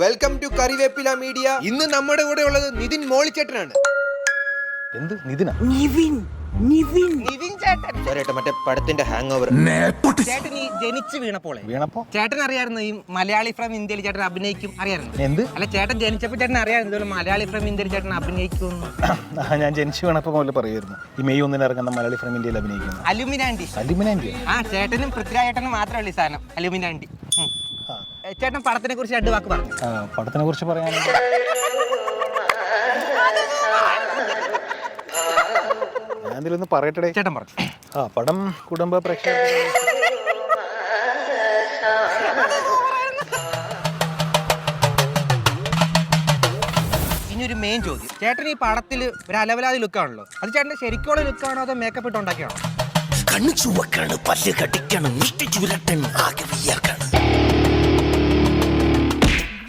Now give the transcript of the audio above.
Welcome to കറിവേപ്പില media. ഇന്ന് നമ്മുടെ കൂടെ ഉള്ളത് നിതിൻ മോളിച്ചേട്ടനാണ്. എന്ത് നിതിന? നിവിൻ ചേട്ടൻ. ചേട്ടാ മറ്റേ പടത്തിന്റെ ഹാങ് ഓവർ. ചേട്ടൻ ഈ ജനിച്ച് വീണപ്പോ ചേട്ടൻ അറിയായിരുന്നു ഈ മലയാളി ഫ്രം ഇന്ത്യയിൽ ചേട്ടൻ അഭിനയിക്കും അറിയായിരുന്നു? എന്ത്? അല്ല ചേട്ടൻ ജനിച്ചപ്പോ ചേട്ടൻ അറിയായിരുന്നു ഇതുപോലെ മലയാളി ഫ്രം ഇന്ത്യയിൽ ചേട്ടൻ അഭിനയിക്കും? ഞാൻ ജനിച്ചു വീണപ്പോ മുതൽ പറയുമായിരുന്നു ഈ മെയ് 1 ഇറങ്ങുന്ന മലയാളി ഫ്രം ഇന്ത്യയിൽ അഭിനയിക്കുന്നു. അലുമിനാണ്ടി. ആ ചേട്ടനും പൃഥ്വിരാജ് ചേട്ടനും മാത്രമല്ല ഈ സാധനം അലുമിനാണ്ടി. ചേട്ടൻ പടത്തിനെ കുറിച്ച് 2 വാക്ക് പറഞ്ഞു. പടത്തിനെ കുറിച്ച് പറയാനാണെങ്കിൽ ഞാൻ ഇതിലൊന്ന് പറയട്ടെ. ചേട്ടൻ പറഞ്ഞു. പടം കുടുംബ പ്രേക്ഷകർ ഇനിയൊരു മെയിൻ ചോദ്യം, ചേട്ടൻ ഈ പടത്തിൽ ഒരു അലവലാതി ലുക്കാണല്ലോ, അത് ചേട്ടൻ്റെ ശരിക്കുള്ള ലുക്കാണോ അതോ മേക്കപ്പ് ഇട്ട് ഉണ്ടാക്കിയാണോ? കണ്ണു ചുവക്കാണ്, പല്ല് കടിക്കണം, മുഷ്ടി ചുരട്ടൻ, ആകെ